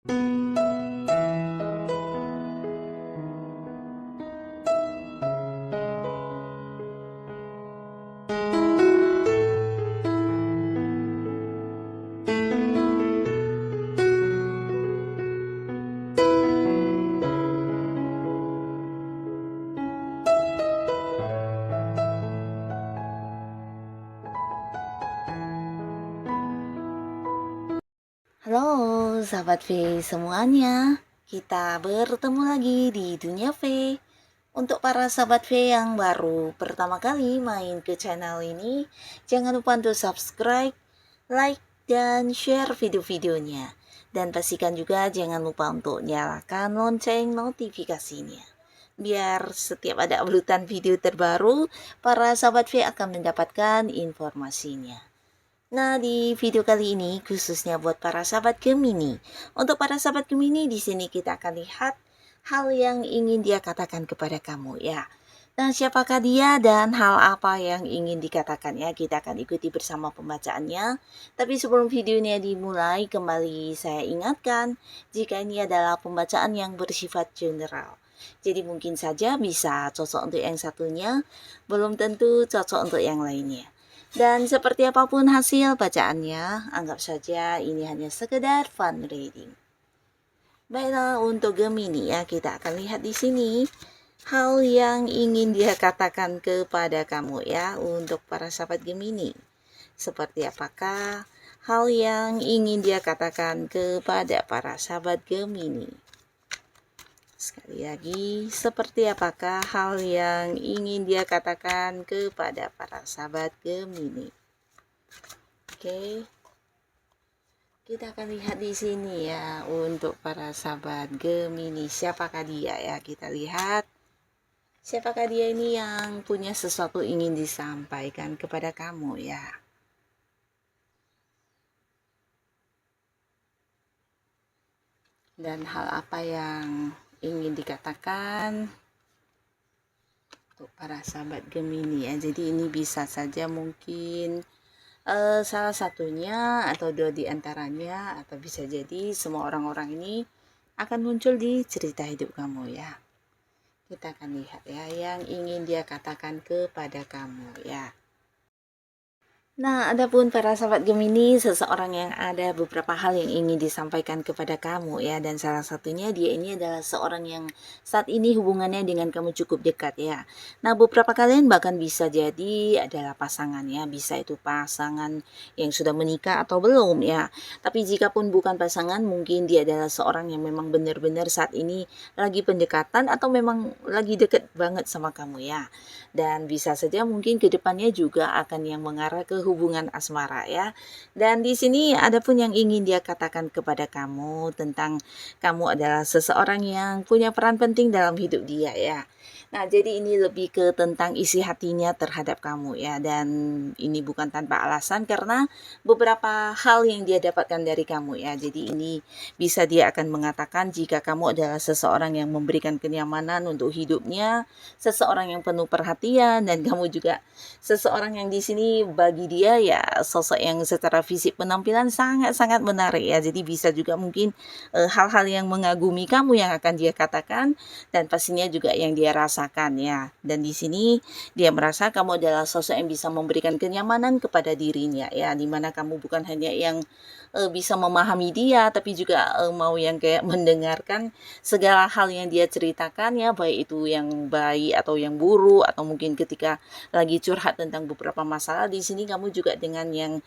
Halo sahabat V semuanya, kita bertemu lagi di Dunia V. Untuk para sahabat V yang baru pertama kali main ke channel ini, jangan lupa untuk subscribe, like, dan share video-videonya. Dan pastikan juga jangan lupa untuk nyalakan lonceng notifikasinya. Biar setiap ada uploadan video terbaru, para sahabat V akan mendapatkan informasinya. Nah, di video kali ini khususnya buat para sahabat Gemini. Untuk para sahabat Gemini, di sini kita akan lihat hal yang ingin dia katakan kepada kamu ya. Nah, siapakah dia dan hal apa yang ingin dikatakan ya? Kita akan ikuti bersama pembacaannya. Tapi sebelum video ini dimulai, kembali saya ingatkan jika ini adalah pembacaan yang bersifat general. Jadi mungkin saja bisa cocok untuk yang satunya, belum tentu cocok untuk yang lainnya. Dan seperti apapun hasil bacaannya, anggap saja ini hanya sekedar fun reading. Baiklah, untuk Gemini ya, kita akan lihat di sini hal yang ingin dia katakan kepada kamu ya, untuk para sahabat Gemini. Seperti apakah hal yang ingin dia katakan kepada para sahabat Gemini? Sekali lagi, seperti apakah hal yang ingin dia katakan kepada para sahabat Gemini? Oke. Kita akan lihat di sini ya untuk para sahabat Gemini, siapakah dia ya? Kita lihat siapakah dia ini yang punya sesuatu ingin disampaikan kepada kamu ya. Dan hal apa yang ingin dikatakan untuk para sahabat Gemini ya. Jadi ini bisa saja mungkin salah satunya atau dua di antaranya, atau bisa jadi semua orang-orang ini akan muncul di cerita hidup kamu ya. Kita akan lihat ya yang ingin dia katakan kepada kamu ya. Nah, adapun para sahabat Gemini, seseorang yang ada beberapa hal yang ingin disampaikan kepada kamu ya, dan salah satunya dia ini adalah seorang yang saat ini hubungannya dengan kamu cukup dekat ya. Nah, beberapa kalian bahkan bisa jadi adalah pasangan ya, bisa itu pasangan yang sudah menikah atau belum ya. Tapi jika pun bukan pasangan, mungkin dia adalah seorang yang memang benar-benar saat ini lagi pendekatan atau memang lagi deket banget sama kamu ya. Dan bisa saja mungkin kedepannya juga akan yang mengarah ke hubungan asmara ya. Dan di sini ada pun yang ingin dia katakan kepada kamu tentang kamu adalah seseorang yang punya peran penting dalam hidup dia ya. Nah, jadi ini lebih ke tentang isi hatinya terhadap kamu ya, dan ini bukan tanpa alasan karena beberapa hal yang dia dapatkan dari kamu ya. Jadi ini bisa dia akan mengatakan jika kamu adalah seseorang yang memberikan kenyamanan untuk hidupnya, seseorang yang penuh perhatian, dan kamu juga seseorang yang di sini bagi dia ya sosok yang secara fisik penampilan sangat-sangat menarik ya. Jadi bisa juga mungkin hal-hal yang mengagumi kamu yang akan dia katakan, dan pastinya juga yang dia rasakan ya. Dan di sini dia merasa kamu adalah sosok yang bisa memberikan kenyamanan kepada dirinya ya, dimana kamu bukan hanya yang bisa memahami dia, tapi juga mau yang kayak mendengarkan segala hal yang dia ceritakan ya, baik itu yang baik atau yang buruk, atau mungkin ketika lagi curhat tentang beberapa masalah, di sini kamu juga dengan yang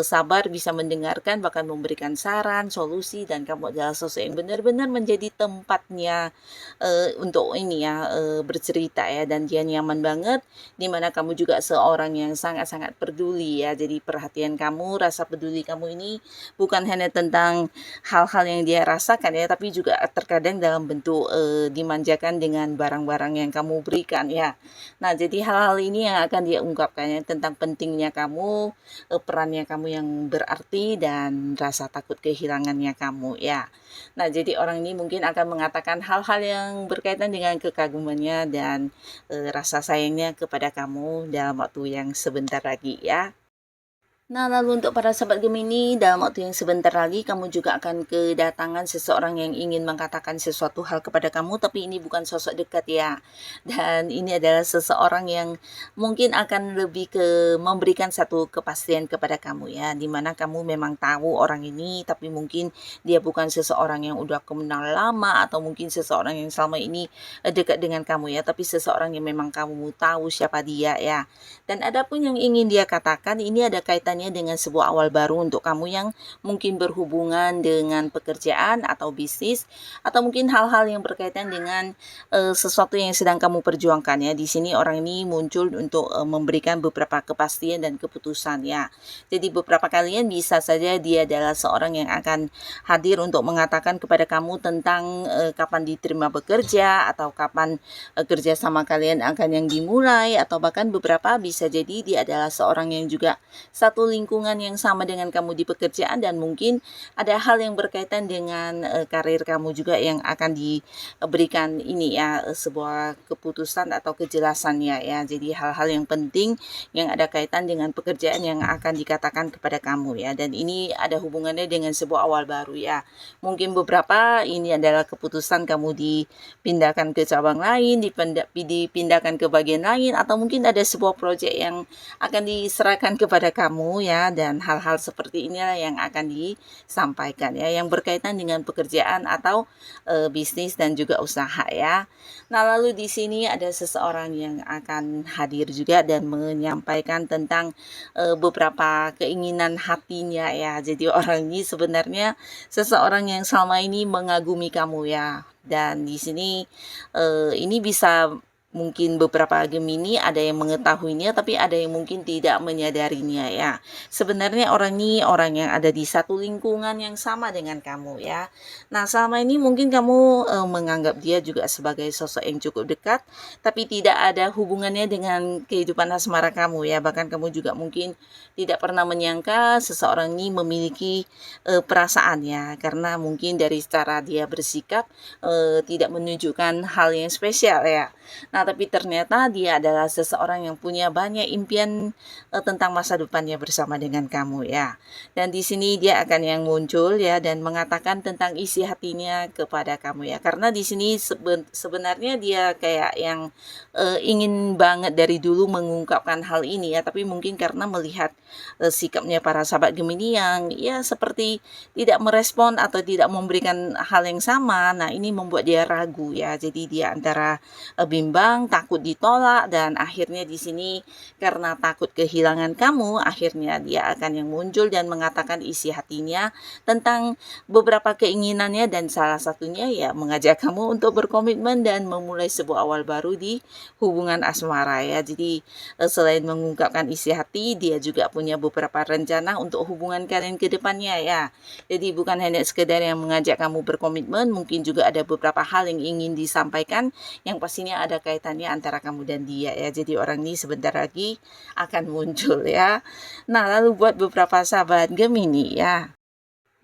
sabar bisa mendengarkan, bahkan memberikan saran, solusi, dan kamu adalah sosok yang benar-benar menjadi tempatnya untuk ini ya, bercerita ya, dan dia nyaman banget, dimana kamu juga seorang yang sangat-sangat peduli ya. Jadi perhatian kamu, rasa peduli kamu ini bukan hanya tentang hal-hal yang dia rasakan ya, tapi juga terkadang dalam bentuk dimanjakan dengan barang-barang yang kamu berikan ya. Nah, jadi hal-hal ini yang akan dia ungkapkan ya, tentang pentingnya kamu, perannya kamu yang berarti, dan rasa takut kehilangannya kamu ya. Nah, jadi orang ini mungkin akan mengatakan hal-hal yang berkaitan dengan kekagumannya dan rasa sayangnya kepada kamu dalam waktu yang sebentar lagi ya. Nah, lalu untuk para sahabat Gemini, dalam waktu yang sebentar lagi kamu juga akan kedatangan seseorang yang ingin mengatakan sesuatu hal kepada kamu, tapi ini bukan sosok dekat ya. Dan ini adalah seseorang yang mungkin akan lebih ke memberikan satu kepastian kepada kamu ya, dimana kamu memang tahu orang ini, tapi mungkin dia bukan seseorang yang udah kenal lama atau mungkin seseorang yang selama ini dekat dengan kamu ya, tapi seseorang yang memang kamu tahu siapa dia ya. Dan adapun yang ingin dia katakan ini ada kaitannya dengan sebuah awal baru untuk kamu yang mungkin berhubungan dengan pekerjaan atau bisnis atau mungkin hal-hal yang berkaitan dengan sesuatu yang sedang kamu perjuangkan ya. Di sini orang ini muncul untuk memberikan beberapa kepastian dan keputusan ya. Jadi beberapa kalian bisa saja dia adalah seorang yang akan hadir untuk mengatakan kepada kamu tentang kapan diterima bekerja atau kapan kerja sama kalian akan yang dimulai, atau bahkan beberapa bisa jadi dia adalah seorang yang juga satu lingkungan yang sama dengan kamu di pekerjaan, dan mungkin ada hal yang berkaitan dengan karir kamu juga yang akan diberikan ini ya, sebuah keputusan atau kejelasannya ya. Jadi hal-hal yang penting yang ada kaitan dengan pekerjaan yang akan dikatakan kepada kamu ya, dan ini ada hubungannya dengan sebuah awal baru ya. Mungkin beberapa ini adalah keputusan kamu dipindahkan ke cabang lain, dipindahkan ke bagian lain, atau mungkin ada sebuah proyek yang akan diserahkan kepada kamu ya, dan hal-hal seperti inilah yang akan disampaikan ya, yang berkaitan dengan pekerjaan atau bisnis dan juga usaha ya. Nah, lalu di sini ada seseorang yang akan hadir juga dan menyampaikan tentang beberapa keinginan hatinya ya. Jadi orang ini sebenarnya seseorang yang selama ini mengagumi kamu ya. Dan di sini ini bisa mungkin beberapa Gemini ada yang mengetahuinya, tapi ada yang mungkin tidak menyadarinya ya. Sebenarnya orang ini orang yang ada di satu lingkungan yang sama dengan kamu ya. Nah, selama ini mungkin kamu menganggap dia juga sebagai sosok yang cukup dekat, tapi tidak ada hubungannya dengan kehidupan asmara kamu ya. Bahkan kamu juga mungkin tidak pernah menyangka seseorang ini memiliki perasaan ya, karena mungkin dari cara dia bersikap tidak menunjukkan hal yang spesial ya. Nah, tapi ternyata dia adalah seseorang yang punya banyak impian tentang masa depannya bersama dengan kamu ya. Dan di sini dia akan yang muncul ya dan mengatakan tentang isi hatinya kepada kamu ya. Karena di sini sebenarnya dia kayak yang ingin banget dari dulu mengungkapkan hal ini ya, tapi mungkin karena melihat sikapnya para sahabat Gemini yang ya seperti tidak merespon atau tidak memberikan hal yang sama. Nah, ini membuat dia ragu ya. Jadi dia antara bimbang, takut ditolak, dan akhirnya di sini karena takut kehilangan kamu, akhirnya dia akan yang muncul dan mengatakan isi hatinya tentang beberapa keinginannya, dan salah satunya ya mengajak kamu untuk berkomitmen dan memulai sebuah awal baru di hubungan asmara ya. Jadi selain mengungkapkan isi hati, dia juga punya beberapa rencana untuk hubungan kalian ke depannya ya. Jadi bukan hanya sekedar yang mengajak kamu berkomitmen, mungkin juga ada beberapa hal yang ingin disampaikan yang pastinya ada kaitannya antara kamu dan dia ya. Jadi orang ini sebentar lagi akan muncul ya. Nah, lalu buat beberapa sahabat Gemini ya,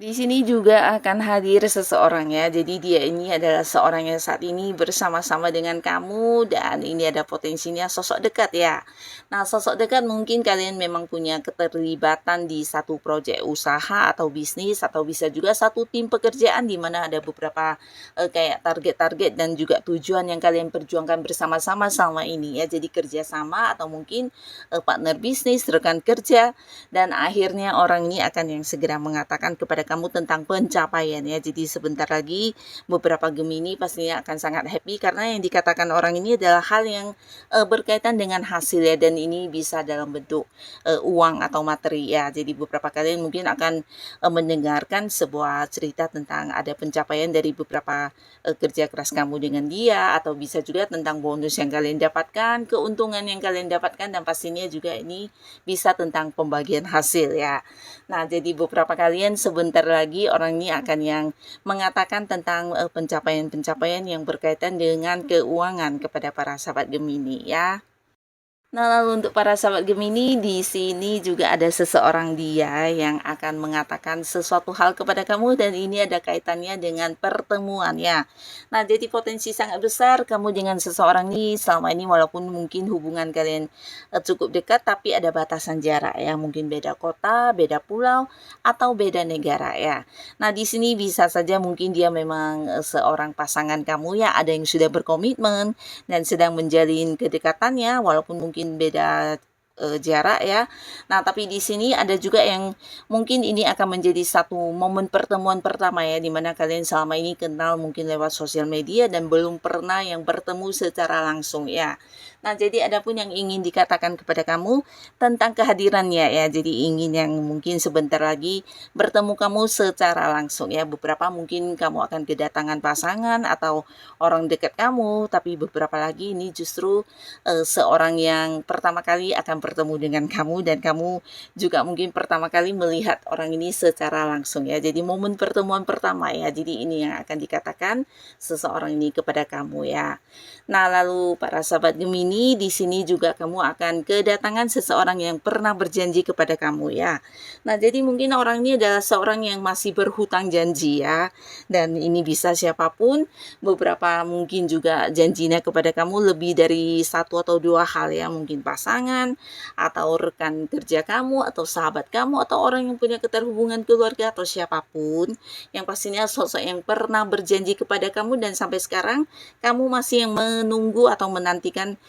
di sini juga akan hadir seseorang ya. Jadi dia ini adalah seorang yang saat ini bersama-sama dengan kamu, dan ini ada potensinya sosok dekat ya. Nah, sosok dekat mungkin kalian memang punya keterlibatan di satu proyek usaha atau bisnis, atau bisa juga satu tim pekerjaan di mana ada beberapa kayak target-target dan juga tujuan yang kalian perjuangkan bersama-sama selama ini ya. Jadi kerjasama atau mungkin partner bisnis, rekan kerja, dan akhirnya orang ini akan yang segera mengatakan kepada kamu tentang pencapaian ya. Jadi sebentar lagi beberapa Gemini pastinya akan sangat happy karena yang dikatakan orang ini adalah hal yang berkaitan dengan hasil ya, dan ini bisa dalam bentuk uang atau materi ya. Jadi beberapa kalian mungkin akan mendengarkan sebuah cerita tentang ada pencapaian dari beberapa kerja keras kamu dengan dia, atau bisa juga tentang bonus yang kalian dapatkan, keuntungan yang kalian dapatkan, dan pastinya juga ini bisa tentang pembagian hasil ya. Nah, jadi beberapa kalian sebentar lagi orang ini akan yang mengatakan tentang pencapaian-pencapaian yang berkaitan dengan keuangan kepada para sahabat Gemini ya. Nah, lalu untuk para sahabat Gemini, di sini juga ada seseorang dia yang akan mengatakan sesuatu hal kepada kamu dan ini ada kaitannya dengan pertemuan ya. Nah, jadi potensi sangat besar kamu dengan seseorang ini selama ini walaupun mungkin hubungan kalian cukup dekat tapi ada batasan jarak ya, mungkin beda kota, beda pulau atau beda negara ya. Nah, di sini bisa saja mungkin dia memang seorang pasangan kamu ya, ada yang sudah berkomitmen dan sedang menjalin kedekatannya walaupun mungkin beda jarak ya. Nah, tapi di sini ada juga yang mungkin ini akan menjadi satu momen pertemuan pertama ya, dimana kalian selama ini kenal mungkin lewat sosial media dan belum pernah yang bertemu secara langsung ya. Nah, jadi adapun yang ingin dikatakan kepada kamu tentang kehadirannya ya, jadi ingin yang mungkin sebentar lagi bertemu kamu secara langsung ya. Beberapa mungkin kamu akan kedatangan pasangan atau orang dekat kamu, tapi beberapa lagi ini justru seorang yang pertama kali akan bertemu dengan kamu dan kamu juga mungkin pertama kali melihat orang ini secara langsung ya. Jadi momen pertemuan pertama ya. Jadi ini yang akan dikatakan seseorang ini kepada kamu ya. Nah, lalu para sahabat Gemini, di sini juga kamu akan kedatangan seseorang yang pernah berjanji kepada kamu ya. Nah, jadi mungkin orang ini adalah seorang yang masih berhutang janji ya. Dan ini bisa siapapun, beberapa mungkin juga janjinya kepada kamu lebih dari satu atau dua hal ya, mungkin pasangan atau rekan kerja kamu atau sahabat kamu atau orang yang punya keterhubungan keluarga atau siapapun yang pastinya sosok yang pernah berjanji kepada kamu dan sampai sekarang kamu masih yang menunggu atau menantikan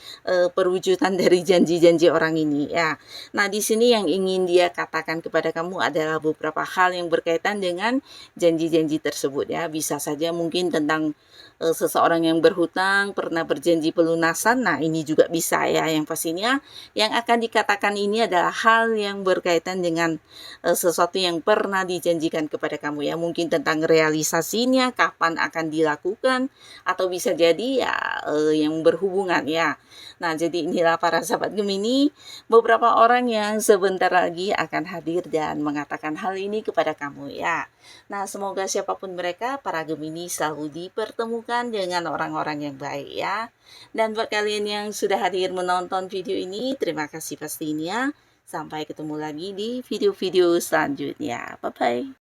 perwujudan dari janji-janji orang ini ya. Nah, di sini yang ingin dia katakan kepada kamu adalah beberapa hal yang berkaitan dengan janji-janji tersebut ya. Bisa saja mungkin tentang seseorang yang berhutang pernah berjanji pelunasan. Nah, ini juga bisa ya. Yang pastinya yang akan dikatakan ini adalah hal yang berkaitan dengan sesuatu yang pernah dijanjikan kepada kamu ya. Mungkin tentang realisasinya, kapan akan dilakukan, atau bisa jadi ya yang berhubungan ya. Nah, jadi inilah para sahabat Gemini, beberapa orang yang sebentar lagi akan hadir dan mengatakan hal ini kepada kamu ya. Nah, semoga siapapun mereka, para Gemini selalu dipertemukan dengan orang-orang yang baik ya. Dan buat kalian yang sudah hadir menonton video ini, terima kasih pastinya. Sampai ketemu lagi di video-video selanjutnya. Bye-bye.